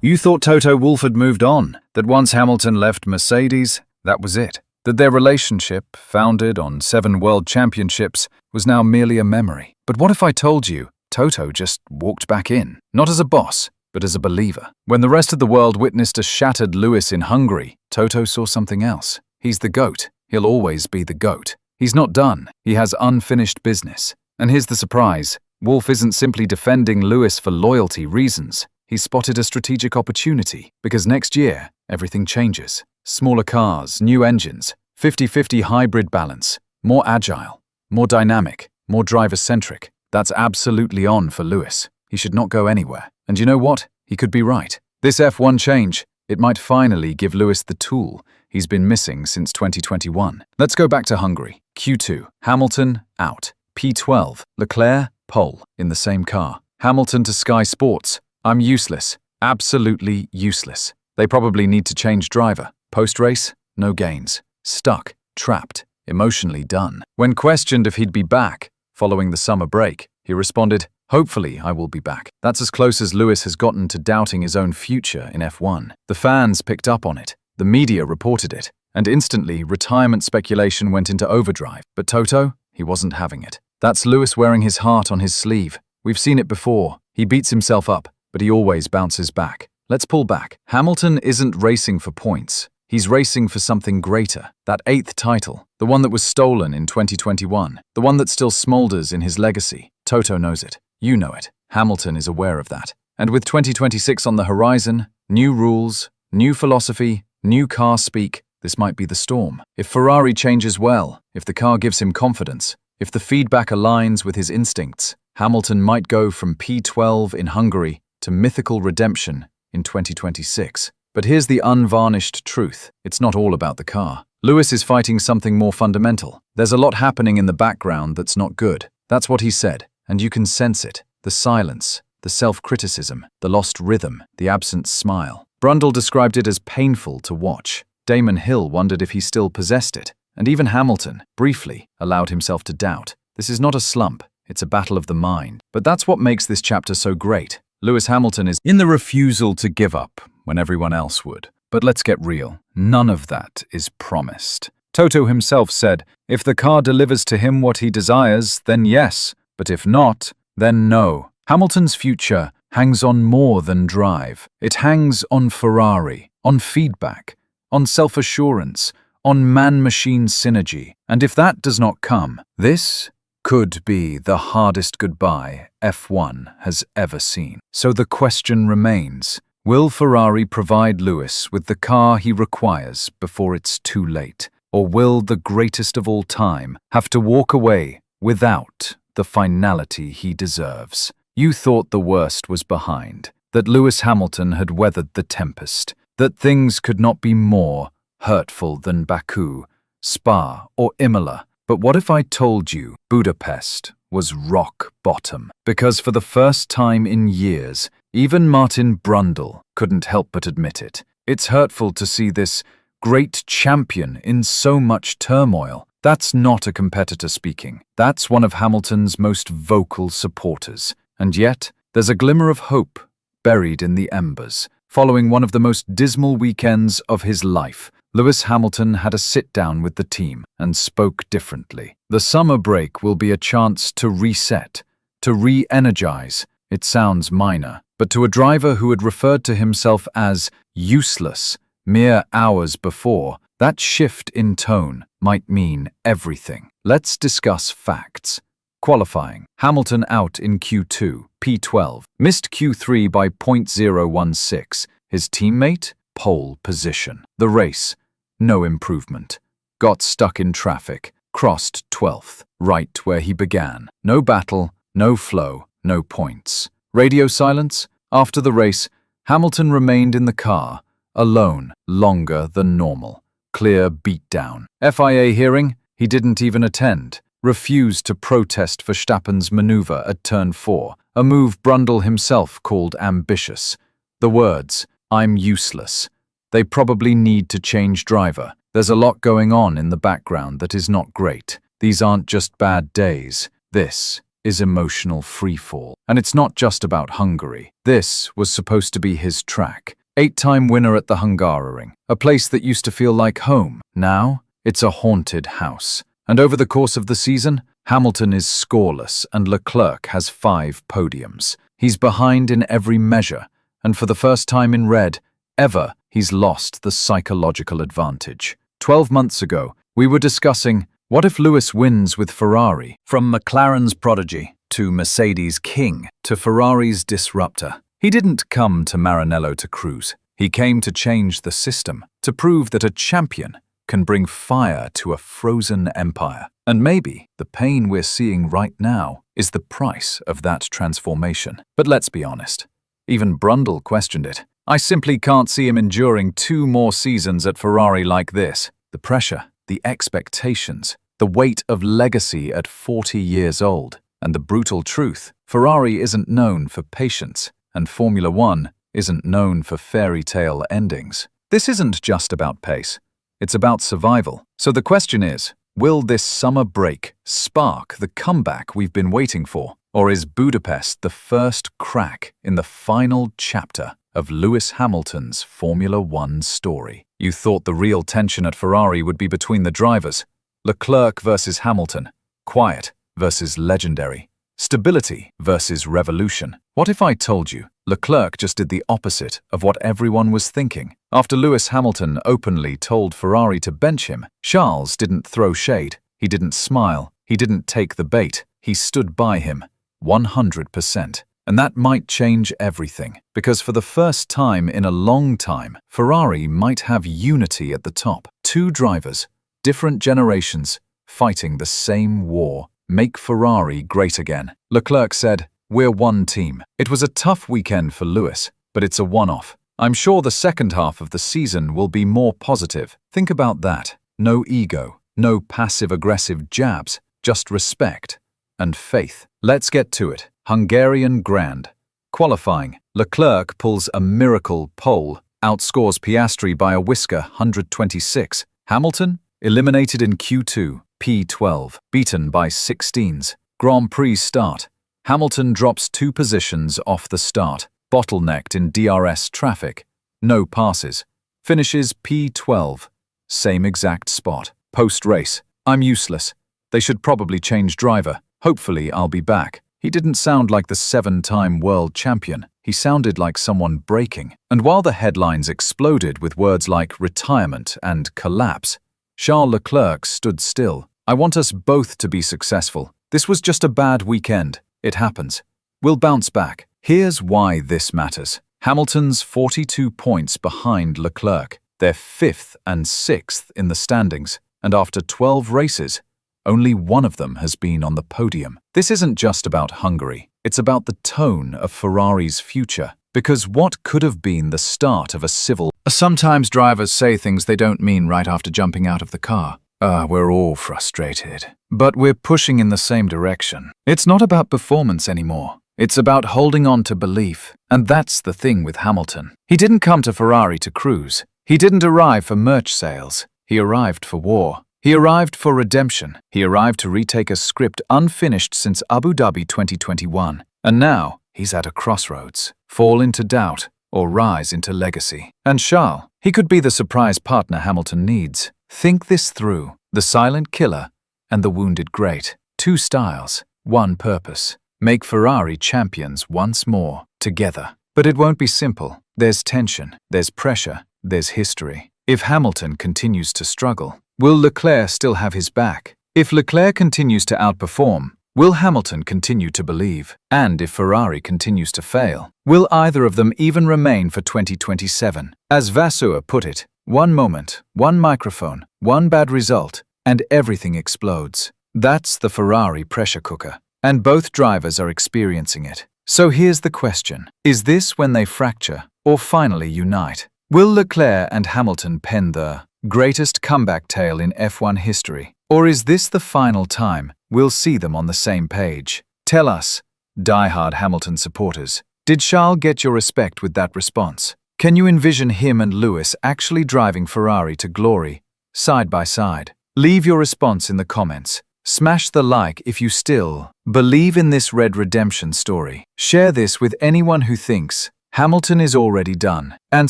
You thought Toto Wolff had moved on, that once Hamilton left Mercedes, that was it. That their relationship, founded on 7 world championships, was now merely a memory. But what if I told you Toto just walked back in, not as a boss, but as a believer? When the rest of the world witnessed a shattered Lewis in Hungary, Toto saw something else. He's the GOAT. He'll always be the GOAT. He's not done. He has unfinished business. And here's the surprise. Wolff isn't simply defending Lewis for loyalty reasons. He spotted a strategic opportunity, because next year, everything changes. Smaller cars, new engines, 50-50 hybrid balance, more agile, more dynamic, more driver-centric. That's absolutely on for Lewis. He should not go anywhere. And you know what? He could be right. This F1 change, it might finally give Lewis the tool he's been missing since 2021. Let's go back to Hungary. Q2, Hamilton, out. P12, Leclerc, pole, in the same car. Hamilton to Sky Sports. I'm useless. Absolutely useless. They probably need to change driver. Post-race, no gains. Stuck, trapped, emotionally done. When questioned if he'd be back following the summer break, he responded, "Hopefully I will be back." That's as close as Lewis has gotten to doubting his own future in F1. The fans picked up on it. The media reported it. And instantly, retirement speculation went into overdrive. But Toto, he wasn't having it. That's Lewis wearing his heart on his sleeve. We've seen it before. He beats himself up, but he always bounces back. Let's pull back. Hamilton isn't racing for points. He's racing for something greater. That 8th title, the one that was stolen in 2021, the one that still smolders in his legacy. Toto knows it. You know it. Hamilton is aware of that. And with 2026 on the horizon, new rules, new philosophy, new car speak, this might be the storm. If Ferrari changes well, if the car gives him confidence, if the feedback aligns with his instincts, Hamilton might go from P12 in Hungary to mythical redemption in 2026. But here's the unvarnished truth. It's not all about the car. Lewis is fighting something more fundamental. There's a lot happening in the background that's not good. That's what he said, and you can sense it. The silence, the self-criticism, the lost rhythm, the absent smile. Brundle described it as painful to watch. Damon Hill wondered if he still possessed it. And even Hamilton, briefly, allowed himself to doubt. This is not a slump. It's a battle of the mind. But that's what makes this chapter so great. Lewis Hamilton is in the refusal to give up when everyone else would. But let's get real. None of that is promised. Toto himself said, if the car delivers to him what he desires, then yes. But if not, then no. Hamilton's future hangs on more than drive. It hangs on Ferrari, on feedback, on self-assurance, on man-machine synergy. And if that does not come, this could be the hardest goodbye F1 has ever seen. So the question remains, will Ferrari provide Lewis with the car he requires before it's too late? Or will the greatest of all time have to walk away without the finality he deserves? You thought the worst was behind, that Lewis Hamilton had weathered the tempest, that things could not be more hurtful than Baku, Spa, or Imola. But what if I told you Budapest was rock bottom? Because for the first time in years, even Martin Brundle couldn't help but admit it. It's hurtful to see this great champion in so much turmoil. That's not a competitor speaking. That's one of Hamilton's most vocal supporters. And yet, there's a glimmer of hope buried in the embers. Following one of the most dismal weekends of his life, Lewis Hamilton had a sit-down with the team and spoke differently. The summer break will be a chance to reset, to re-energize. It sounds minor, but to a driver who had referred to himself as useless mere hours before, that shift in tone might mean everything. Let's discuss facts. Qualifying. Hamilton out in Q2, P12. Missed Q3 by 0.016. His teammate, pole position. The race, no improvement. Got stuck in traffic. Crossed 12th, right where he began. No battle, no flow, no points. Radio silence. After the race, Hamilton remained in the car, alone, longer than normal. Clear beatdown. FIA hearing, he didn't even attend. Refused to protest Verstappen's maneuver at turn 4, a move Brundle himself called ambitious. The words, "I'm useless." They probably need to change driver. There's a lot going on in the background that is not great. These aren't just bad days. This is emotional freefall. And it's not just about Hungary. This was supposed to be his track. 8-time winner at the Hungaroring, a place that used to feel like home. Now, it's a haunted house. And over the course of the season, Hamilton is scoreless and Leclerc has 5 podiums. He's behind in every measure, and for the first time in red ever, he's lost the psychological advantage. 12 months ago, we were discussing, what if Lewis wins with Ferrari? From McLaren's prodigy to Mercedes' king to Ferrari's disruptor. He didn't come to Maranello to cruise. He came to change the system, to prove that a champion can bring fire to a frozen empire. And maybe the pain we're seeing right now is the price of that transformation. But let's be honest, even Brundle questioned it. I simply can't see him enduring 2 more seasons at Ferrari like this. The pressure, the expectations, the weight of legacy at 40 years old. And the brutal truth, Ferrari isn't known for patience, and Formula One isn't known for fairy tale endings. This isn't just about pace. It's about survival. So the question is, will this summer break spark the comeback we've been waiting for? Or is Budapest the first crack in the final chapter of Lewis Hamilton's Formula One story? You thought the real tension at Ferrari would be between the drivers. Leclerc versus Hamilton. Quiet versus legendary. Stability versus revolution. What if I told you Leclerc just did the opposite of what everyone was thinking? After Lewis Hamilton openly told Ferrari to bench him, Charles didn't throw shade. He didn't smile. He didn't take the bait. He stood by him 100%. And that might change everything, because for the first time in a long time, Ferrari might have unity at the top. 2 drivers, different generations, fighting the same war. Make Ferrari great again. Leclerc said, "We're one team." It was a tough weekend for Lewis, but it's a one-off. I'm sure the second half of the season will be more positive. Think about that. No ego, no passive-aggressive jabs, just respect and faith. Let's get to it. Hungarian Grand. Qualifying. Leclerc pulls a miracle pole, outscores Piastri by a whisker 126. Hamilton, eliminated in Q2. P12, beaten by 16s. Grand Prix start. Hamilton drops 2 positions off the start, bottlenecked in DRS traffic. No passes. Finishes P12. Same exact spot. Post-race. I'm useless. They should probably change driver. Hopefully I'll be back. He didn't sound like the 7-time world champion. He sounded like someone breaking. And while the headlines exploded with words like retirement and collapse, Charles Leclerc stood still. I want us both to be successful. This was just a bad weekend. It happens. We'll bounce back. Here's why this matters. Hamilton's 42 points behind Leclerc. They're 5th and 6th in the standings. And after 12 races, only one of them has been on the podium. This isn't just about Hungary. It's about the tone of Ferrari's future. Because what could have been the start of a civil... Sometimes drivers say things they don't mean right after jumping out of the car. We're all frustrated. But we're pushing in the same direction. It's not about performance anymore. It's about holding on to belief. And that's the thing with Hamilton. He didn't come to Ferrari to cruise. He didn't arrive for merch sales. He arrived for war. He arrived for redemption. He arrived to retake a script unfinished since Abu Dhabi 2021. And now, he's at a crossroads. Fall into doubt or rise into legacy. And Charles, he could be the surprise partner Hamilton needs. Think this through. The silent killer and the wounded great. 2 styles, 1 purpose. Make Ferrari champions once more, together. But it won't be simple. There's tension, there's pressure, there's history. If Hamilton continues to struggle, will Leclerc still have his back? If Leclerc continues to outperform, will Hamilton continue to believe? And if Ferrari continues to fail, will either of them even remain for 2027? As Vasseur put it, 1 moment, 1 microphone, 1 bad result, and everything explodes. That's the Ferrari pressure cooker, and both drivers are experiencing it. So here's the question. Is this when they fracture or finally unite? Will Leclerc and Hamilton pen the greatest comeback tale in F1 history? Or is this the final time we'll see them on the same page? Tell us, die-hard Hamilton supporters, did Charles get your respect with that response? Can you envision him and Lewis actually driving Ferrari to glory, side by side? Leave your response in the comments. Smash the like if you still believe in this red redemption story. Share this with anyone who thinks Hamilton is already done. And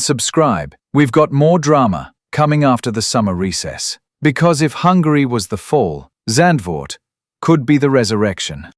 subscribe. We've got more drama coming after the summer recess. Because if Hungary was the fall, Zandvoort could be the resurrection.